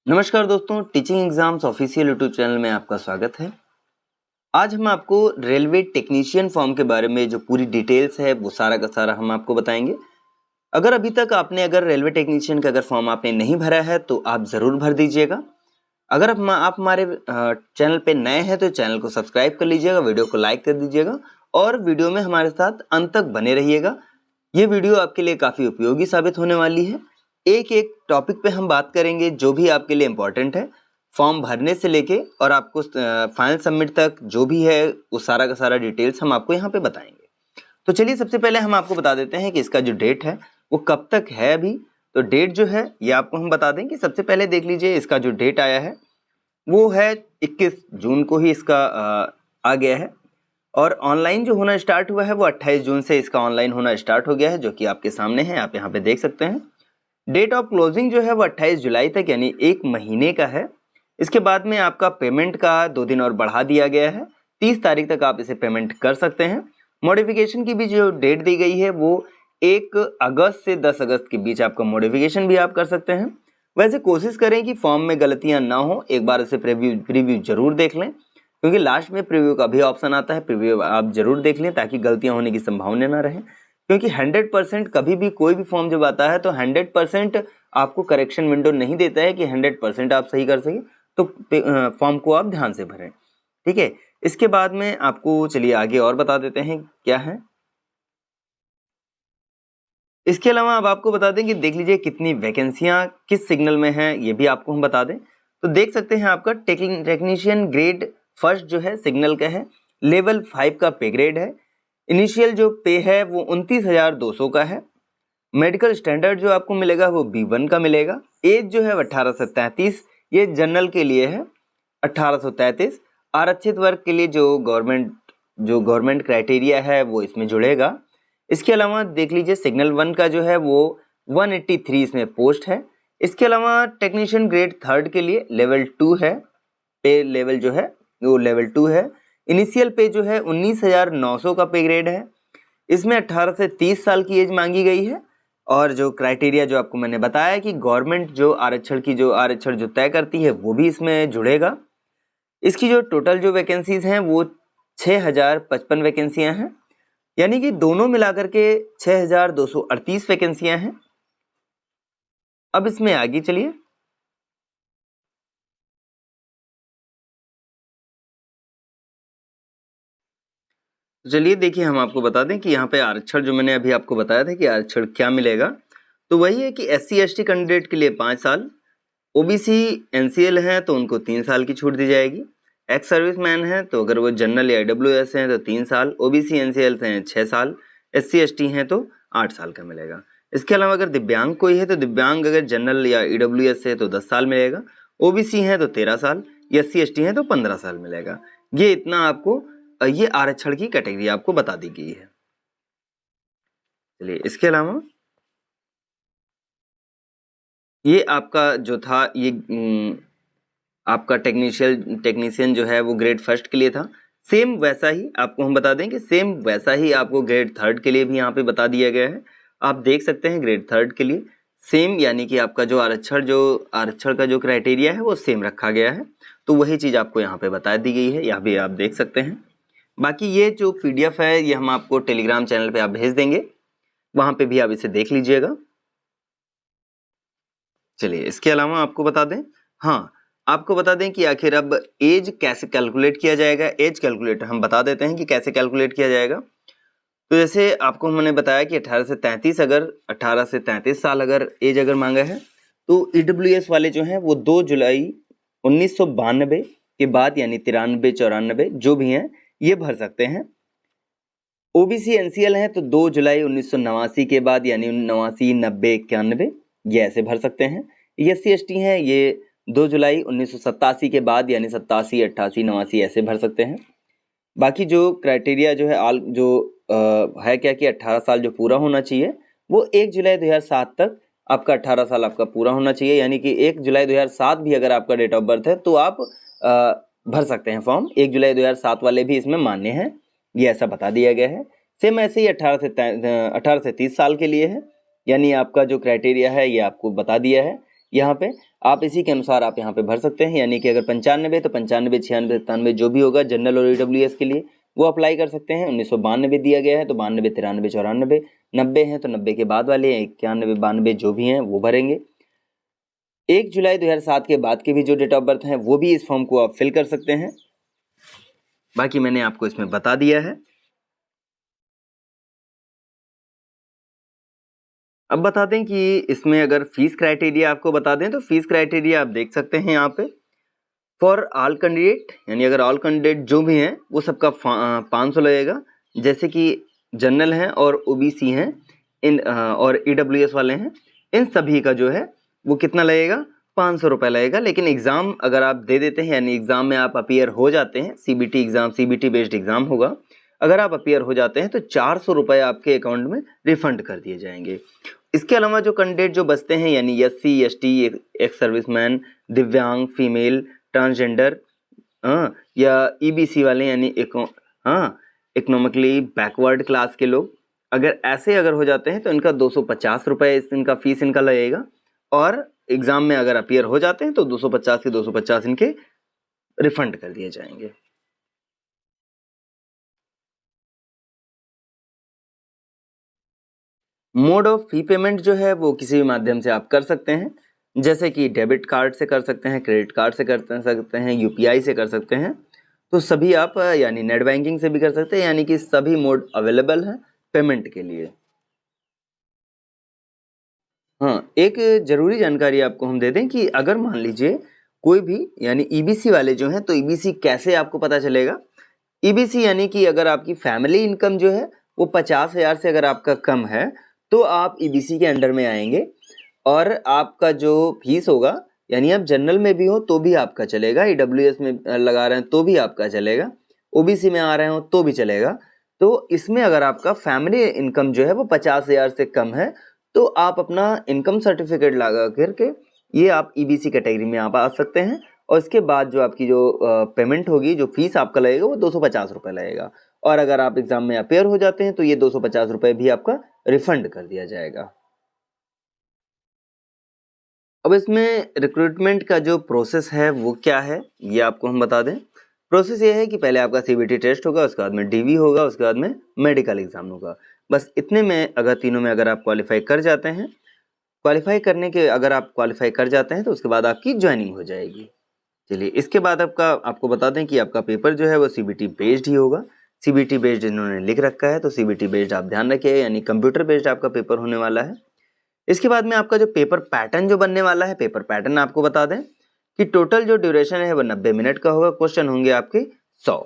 नमस्कार दोस्तों, teaching exams official YouTube channel में आपका स्वागत है। आज हम आपको रेलवे टेक्नीशियन फॉर्म के बारे में जो पूरी डिटेल्स है वो सारा का सारा हम आपको बताएंगे। अगर अभी तक आपने रेलवे टेक्नीशियन का फॉर्म आपने नहीं भरा है तो आप ज़रूर भर दीजिएगा। अगर आप हमारे चैनल पे नए हैं तो चैनल को सब्सक्राइब कर लीजिएगा, वीडियो को लाइक कर दीजिएगा और वीडियो में हमारे साथ अंत तक बने रहिएगा। ये वीडियो आपके लिए काफ़ी उपयोगी साबित होने वाली है। एक एक टॉपिक पे हम बात करेंगे जो भी आपके लिए इम्पोर्टेंट है, फॉर्म भरने से लेके और आपको फाइनल सबमिट तक जो भी है वो सारा का सारा डिटेल्स हम आपको यहाँ पे बताएंगे। तो चलिए सबसे पहले हम आपको बता देते हैं कि इसका जो डेट है वो कब तक है अभी। तो डेट जो है ये आपको हम बता दें कि सबसे पहले देख लीजिए, इसका जो डेट आया है वो है 21 जून को ही इसका आ गया है और ऑनलाइन जो होना स्टार्ट हुआ है वो 28 जून से इसका ऑनलाइन होना स्टार्ट हो गया है, जो कि आपके सामने है, आप यहाँ पे देख सकते हैं। डेट ऑफ क्लोजिंग जो है वो 28 जुलाई तक यानी 1 महीने का है। इसके बाद में आपका पेमेंट का 2 दिन और बढ़ा दिया गया है, 30 तारीख तक आप इसे पेमेंट कर सकते हैं। मॉडिफिकेशन की भी जो डेट दी गई है वो 1 अगस्त से 10 अगस्त के बीच आपका मॉडिफिकेशन भी आप कर सकते हैं। वैसे कोशिश करें कि फॉर्म में गलतियां ना हो, एक बार इसे प्रीव्यू जरूर देख लें, क्योंकि लास्ट में प्रीव्यू का भी ऑप्शन आता है, प्रीव्यू आप जरूर देख लें ताकि गलतियां होने की संभावना ना रहे। क्योंकि 100% कभी भी कोई भी फॉर्म जब आता है तो 100% आपको करेक्शन विंडो नहीं देता है कि 100% आप सही कर सके, तो फॉर्म को आप ध्यान से भरें, ठीक है। इसके बाद में आपको चलिए आगे और बता देते हैं क्या है। इसके अलावा अब आपको बता दें कि देख लीजिए कितनी वैकेंसियां किस सिग्नल में हैं, ये भी आपको हम बता दें। तो देख सकते हैं आपका टेक्नीशियन ग्रेड फर्स्ट जो है सिग्नल का है, लेवल 5 का पे ग्रेड है। इनिशियल जो पे है वो 29,200 का है। मेडिकल स्टैंडर्ड जो आपको मिलेगा वो B1 का मिलेगा। एज जो है 18 से 33, ये जनरल के लिए है 18 से 33। आरक्षित वर्ग के लिए जो गवर्नमेंट क्राइटेरिया है वो इसमें जुड़ेगा। इसके अलावा देख लीजिए सिग्नल 1 का जो है वो 183 इसमें पोस्ट है। इसके अलावा टेक्नीशियन ग्रेड थर्ड के लिए लेवल 2 है, पे लेवल जो है वो लेवल 2 है। इनिशियल पे जो है 19,900 का पे ग्रेड है। इसमें 18 से 30 साल की एज मांगी गई है और जो क्राइटेरिया जो आपको मैंने बताया कि गवर्नमेंट जो आरक्षण जो तय करती है वो भी इसमें जुड़ेगा। इसकी जो टोटल जो वैकेंसीज हैं वो 6,055 वैकेंसियां हैं, यानी कि दोनों मिलाकर के 6,238 वैकेंसियां हैं। अब इसमें आगे चलिए। चलिए देखिए, हम आपको बता दें कि यहाँ पे आरक्षण जो मैंने अभी आपको बताया था कि आरक्षण क्या मिलेगा, तो वही है कि SC/ST कैंडिडेट के लिए 5 साल, OBC NCL है तो उनको 3 साल की छूट दी जाएगी। एक्स सर्विस मैन है तो अगर वो जनरल या EWS हैं तो 3 साल, OBC NCL हैं 6 साल, SC/ST हैं तो 8 साल का मिलेगा। इसके अलावा अगर दिव्यांग कोई है तो दिव्यांग अगर जनरल या EWS है तो 10 साल मिलेगा, OBC है तो 13 साल, SC/ST है तो 15 साल मिलेगा। ये इतना आपको ये आरक्षण की कैटेगरी आपको बता दी गई है। चलिए इसके अलावा ये आपका जो था ये आपका टेक्नीशियन जो है वो ग्रेड फर्स्ट के लिए था। सेम वैसा ही आपको हम बता दें कि सेम वैसा ही आपको ग्रेड थर्ड के लिए भी यहाँ पे बता दिया गया है। आप देख सकते हैं ग्रेड थर्ड के लिए सेम, यानी कि आपका जो आरक्षण का जो क्राइटेरिया है वो सेम रखा गया है, तो वही चीज़ आपको यहाँ पे बता दी गई है, यहाँ भी आप देख सकते हैं। बाकी ये जो PDF है ये हम आपको टेलीग्राम चैनल पे आप भेज देंगे, वहां पे भी आप इसे देख लीजिएगा। चलिए इसके अलावा आपको बता दें, हाँ आपको बता दें कि आखिर अब एज कैसे कैलकुलेट किया जाएगा। एज कैलकुलेट हम बता देते हैं कि कैसे कैलकुलेट किया जाएगा। तो जैसे आपको मैंने बताया कि 18 से 33 साल अगर एज अगर मांगा है तो EWS वाले जो हैं वो 2 जुलाई 1992 के बाद यानी 93 94 जो भी हैं ये भर सकते हैं। OBC NCL है तो 2 जुलाई 1989 के बाद यानी 89 90 91 ये ऐसे भर सकते हैं। SC/ST हैं ये 2 जुलाई 1987 के बाद यानी 87 88 89 ऐसे भर सकते हैं। बाकी जो क्राइटेरिया जो है है क्या कि 18 साल जो पूरा होना चाहिए वो 1 जुलाई 2007 तक आपका 18 साल आपका पूरा होना चाहिए, यानी कि 1 जुलाई 2007 भी अगर आपका डेट ऑफ बर्थ है तो आप भर सकते हैं फॉर्म। 1 जुलाई 2007 वाले भी इसमें मान्य हैं, ये ऐसा बता दिया गया है। सेम ऐसे ही 18 से 30 साल के लिए है, यानी आपका जो क्राइटेरिया है ये आपको बता दिया है यहाँ पे आप इसी के अनुसार आप यहाँ पे भर सकते हैं, यानी कि अगर 95 तो 95, 96, 97 जो भी होगा जनरल और ईडब्ल्यूएस के लिए वो अप्लाई कर सकते हैं। 1992 दिया गया है तो 92, 93, 94, 90 हैं तो 90 के बाद वाले 91, 92 जो भी हैं वो भरेंगे। 1 जुलाई 2007 के बाद के भी जो डेट ऑफ बर्थ हैं वो भी इस फॉर्म को आप फिल कर सकते हैं। बाकी मैंने आपको इसमें बता दिया है। अब बता दें कि इसमें अगर फीस क्राइटेरिया आपको बता दें तो फीस क्राइटेरिया आप देख सकते हैं यहाँ पे। फॉर ऑल कैंडिडेट, यानी अगर ऑल कैंडिडेट जो भी हैं वो सबका 500 लगेगा। जैसे कि जनरल हैं और ओबीसी हैं इन और ईडब्ल्यूएस वाले हैं, इन सभी का जो है वो कितना लगेगा, 500 रुपये लगेगा। लेकिन एग्ज़ाम अगर आप दे देते हैं, यानी एग्ज़ाम में आप अपीयर हो जाते हैं, CBT exam, CBT based exam होगा, अगर आप अपीयर हो जाते हैं तो 400 रुपये आपके अकाउंट में रिफंड कर दिए जाएंगे। इसके अलावा जो कैंडिडेट जो बचते हैं, यानी एससी, एसटी, एक्स सर्विसमैन, दिव्यांग, फीमेल, ट्रांसजेंडर या ईबीसी वाले, यानी इकोनॉमिकली बैकवर्ड क्लास के लोग, अगर ऐसे अगर हो जाते हैं तो इनका 250 रुपये इनका फीस इनका लगेगा। और एग्ज़ाम में अगर अपीयर हो जाते हैं तो 250 के 250 इनके रिफंड कर दिए जाएंगे। मोड ऑफ फी पेमेंट जो है वो किसी भी माध्यम से आप कर सकते हैं, जैसे कि डेबिट कार्ड से कर सकते हैं, क्रेडिट कार्ड से कर सकते हैं, यूपीआई से कर सकते हैं। तो सभी आप यानी नेट बैंकिंग से भी कर सकते हैं, यानी कि सभी मोड अवेलेबल हैं पेमेंट के लिए। हाँ, एक जरूरी जानकारी आपको हम दे दें कि अगर मान लीजिए कोई भी यानी ईबीसी वाले जो हैं, तो ईबीसी कैसे आपको पता चलेगा। ईबीसी यानी कि अगर आपकी फैमिली इनकम जो है वो 50,000 से अगर आपका कम है तो आप ईबीसी के अंडर में आएंगे। और आपका जो फीस होगा, यानी आप जनरल में भी हो तो भी आपका चलेगा, ईडब्ल्यूएस में लगा रहे हैं तो भी आपका चलेगा, ओबीसी में आ रहे हो तो भी चलेगा। तो इसमें अगर आपका फैमिली इनकम जो है वो 50,000 से कम है तो आप अपना इनकम सर्टिफिकेट लगा करके ये आप ईबीसी कैटेगरी में आप आ सकते हैं। और इसके बाद जो आपकी जो पेमेंट होगी, जो फीस आपका लगेगा वो 250 रुपये लगेगा। और अगर आप एग्जाम में अपेयर हो जाते हैं तो ये 250 रुपये भी आपका रिफंड कर दिया जाएगा। अब इसमें रिक्रूटमेंट का जो प्रोसेस है वो क्या है ये आपको हम बता दें। प्रोसेस ये है कि पहले आपका सीबीटी टेस्ट होगा, उसके बाद में डीवी होगा, उसके बाद में मेडिकल एग्जाम होगा। बस इतने में अगर तीनों में अगर आप क्वालिफाई कर जाते हैं, क्वालिफाई करने के अगर आप क्वालिफाई कर जाते हैं तो उसके बाद आपकी ज्वाइनिंग हो जाएगी। चलिए, इसके बाद आपको बता दें कि आपका पेपर जो है वो सीबीटी बेस्ड ही होगा। सीबीटी बेस्ड इन्होंने लिख रखा है तो सीबीटी बेस्ड आप ध्यान रखिए, यानी कंप्यूटर बेस्ड आपका पेपर होने वाला है। इसके बाद में आपका जो पेपर पैटर्न जो बनने वाला है, पेपर पैटर्न आपको बता दें कि टोटल जो ड्यूरेशन है वो 90 मिनट का होगा। क्वेश्चन होंगे आपके 100।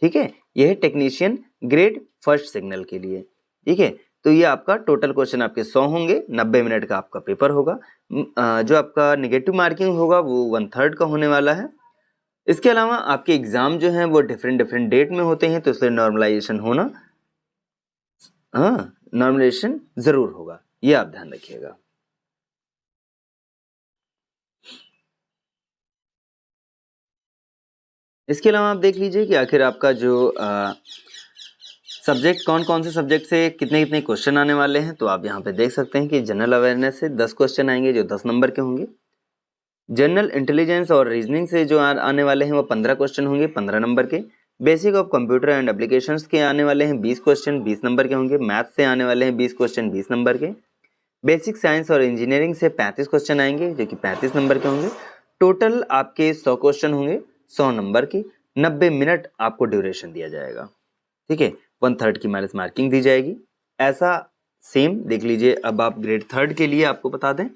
ठीक है, यह है टेक्नीशियन ग्रेड फर्स्ट सिग्नल के लिए। ठीक है, तो ये आपका टोटल क्वेश्चन आपके 100 होंगे, 90 मिनट का आपका पेपर होगा। जो आपका नेगेटिव मार्किंग होगा वो 1/3 का होने वाला है। इसके अलावा आपके एग्जाम जो हैं वो डिफरेंट डेट में होते हैं, तो इसलिए नॉर्मलाइजेशन होना नॉर्मलाइजेशन जरूर होगा, ये आप ध्यान रखिएगा। इसके अलावा आप देख लीजिए कि आखिर आपका जो सब्जेक्ट कौन कौन से सब्जेक्ट से कितने कितने क्वेश्चन आने वाले हैं, तो आप यहाँ पे देख सकते हैं कि जनरल अवेयरनेस से 10 क्वेश्चन आएंगे जो 10 नंबर के होंगे। जनरल इंटेलिजेंस और रीजनिंग से जो आने वाले हैं वो 15 क्वेश्चन होंगे 15 नंबर के। Basic of computer and applications के आने वाले हैं 20 क्वेश्चन 20 नंबर के होंगे। मैथ से आने वाले हैं 20 क्वेश्चन 20 नंबर के। बेसिक साइंस और इंजीनियरिंग से 35 क्वेश्चन आएंगे जो कि 35 नंबर के होंगे। टोटल आपके 100 क्वेश्चन होंगे 100 नंबर की। 90 मिनट आपको ड्यूरेशन दिया जाएगा। ठीक है, 1/3 की माइनस मार्किंग दी जाएगी। ऐसा सेम देख लीजिए। अब आप ग्रेड 3 के लिए आपको बता दें,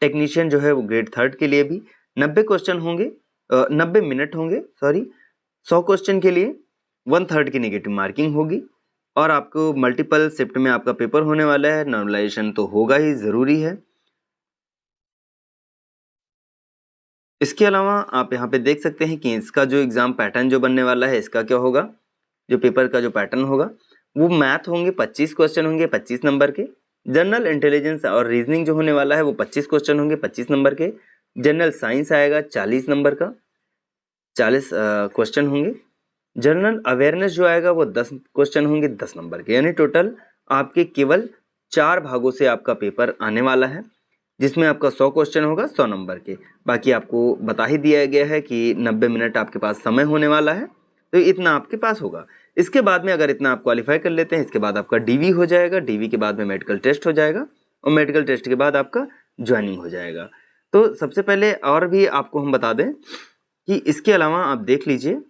टेक्नीशियन जो है वो ग्रेड 3 के लिए भी 90 क्वेश्चन होंगे, 90 मिनट होंगे, सॉरी 100 क्वेश्चन के लिए 1/3 की नेगेटिव मार्किंग होगी। और आपको मल्टीपल शिफ्ट में आपका पेपर होने वाला है। नॉर्मलाइजेशन तो होगा ही, जरूरी है। इसके अलावा आप यहाँ पे देख सकते हैं कि इसका जो एग्जाम पैटर्न जो बनने वाला है, इसका क्या होगा, जो पेपर का जो पैटर्न होगा वो मैथ होंगे 25 क्वेश्चन होंगे 25 नंबर के। जनरल इंटेलिजेंस और रीजनिंग जो होने वाला है वो 25 क्वेश्चन होंगे 25 नंबर के। जनरल साइंस आएगा 40 नंबर का, 40 क्वेश्चन होंगे। जनरल अवेयरनेस जो आएगा वो 10 क्वेश्चन होंगे 10 नंबर के। यानी टोटल आपके केवल 4 भागों से आपका पेपर आने वाला है। जिसमें आपका 100 क्वेश्चन होगा 100 नंबर के। बाकी आपको बता ही दिया गया है कि 90 मिनट आपके पास समय होने वाला है, तो इतना आपके पास होगा। इसके बाद में अगर इतना आप क्वालिफाई कर लेते हैं, इसके बाद आपका डीवी हो जाएगा, डीवी के बाद में मेडिकल टेस्ट हो जाएगा और मेडिकल टेस्ट के बाद आपका ज्वाइनिंग हो जाएगा। तो सबसे पहले और भी आपको हम बता दें कि इसके अलावा आप देख लीजिए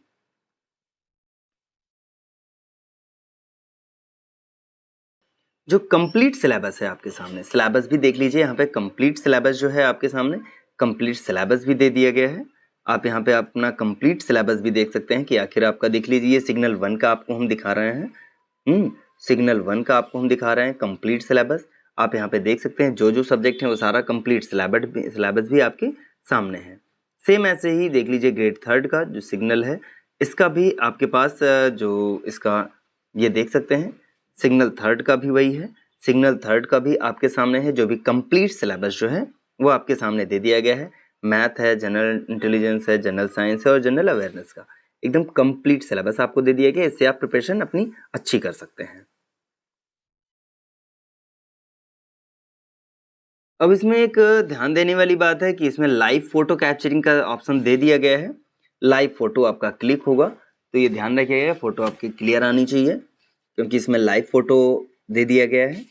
जो कंप्लीट सिलेबस है आपके सामने, सिलेबस भी देख लीजिए। यहाँ पे कंप्लीट सिलेबस जो है आपके सामने, कंप्लीट सिलेबस भी दे दिया गया है। आप यहाँ पे अपना कंप्लीट सिलेबस भी देख सकते हैं कि आखिर आपका देख लीजिए सिग्नल 1 का आपको हम दिखा रहे हैं। सिग्नल 1 का आपको हम दिखा रहे हैं कंप्लीट सिलेबस। आप यहाँ पे देख सकते हैं जो जो सब्जेक्ट है वो सारा कंप्लीट सिलेबस भी आपके सामने है। सेम ऐसे ही देख लीजिए ग्रेड 3 का जो सिग्नल है, इसका भी आपके पास जो इसका ये देख सकते हैं सिग्नल 3 का भी वही है। सिग्नल 3 का भी आपके सामने है, जो भी कंप्लीट सिलेबस जो है वो आपके सामने दे दिया गया है। मैथ है, जनरल इंटेलिजेंस है, जनरल साइंस है और जनरल अवेयरनेस का एकदम कंप्लीट सिलेबस आपको दे दिया गया है। इससे आप प्रिपरेशन अपनी अच्छी कर सकते हैं। अब इसमें एक ध्यान देने वाली बात है कि इसमें लाइव फोटो कैप्चरिंग का ऑप्शन दे दिया गया है। लाइव फोटो आपका क्लिक होगा तो ये ध्यान रखिएगा फोटो आपकी क्लियर आनी चाहिए, क्योंकि इसमें लाइव फोटो दे दिया गया है।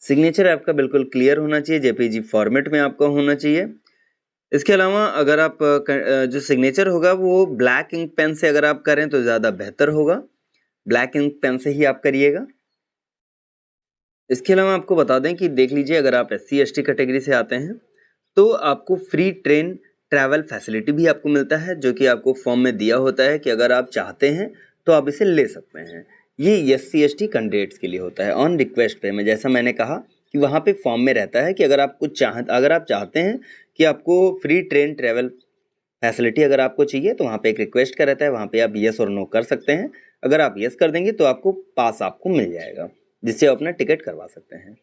सिग्नेचर आपका बिल्कुल क्लियर होना चाहिए, जेपीजी फॉर्मेट में आपका होना चाहिए। इसके अलावा अगर आप जो सिग्नेचर होगा वो ब्लैक इंक पेन से अगर आप करें तो ज़्यादा बेहतर होगा। ब्लैक इंक पेन से ही आप करिएगा। इसके अलावा आपको बता दें कि देख लीजिए अगर आप SC ST कैटेगरी से आते हैं तो आपको फ्री ट्रेन ट्रैवल फैसिलिटी भी आपको मिलता है, जो कि आपको फॉर्म में दिया होता है कि अगर आप चाहते हैं तो आप इसे ले सकते हैं। ये SC ST कैंडिडेट्स के लिए होता है ऑन रिक्वेस्ट पे में, जैसा मैंने कहा कि वहाँ पे फॉर्म में रहता है कि अगर आप चाहते हैं कि आपको फ्री ट्रेन ट्रैवल फैसिलिटी अगर आपको चाहिए तो वहाँ पे एक रिक्वेस्ट का रहता है, वहाँ पे आप यस और नो कर सकते हैं। अगर आप यस कर देंगे तो आपको पास आपको मिल जाएगा, जिससे आप अपना टिकट करवा सकते हैं।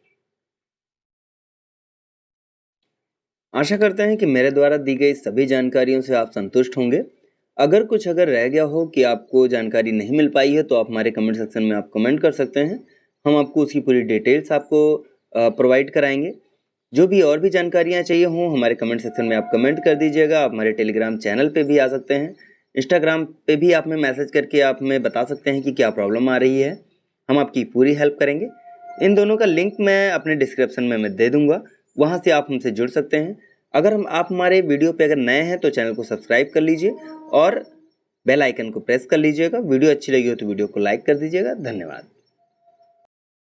आशा करते हैं कि मेरे द्वारा दी गई सभी जानकारियों से आप संतुष्ट होंगे। अगर रह गया हो कि आपको जानकारी नहीं मिल पाई है तो आप हमारे कमेंट सेक्शन में आप कमेंट कर सकते हैं। हम आपको उसकी पूरी डिटेल्स आपको प्रोवाइड कराएंगे। जो भी और भी जानकारियाँ चाहिए हों हमारे कमेंट सेक्शन में आप कमेंट कर दीजिएगा। आप हमारे टेलीग्राम चैनल पे भी आ सकते हैं, इंस्टाग्राम पे भी आप हमें मैसेज करके आप हमें बता सकते हैं कि क्या प्रॉब्लम आ रही है। हम आपकी पूरी हेल्प करेंगे। इन दोनों का लिंक मैं अपने डिस्क्रिप्शन में मैं दे दूँगा, वहाँ से आप हमसे जुड़ सकते हैं। आप हमारे वीडियो पे अगर नए हैं तो चैनल को सब्सक्राइब कर लीजिए और बेल आइकन को प्रेस कर लीजिएगा। वीडियो अच्छी लगी हो तो वीडियो को लाइक कर दीजिएगा। धन्यवाद।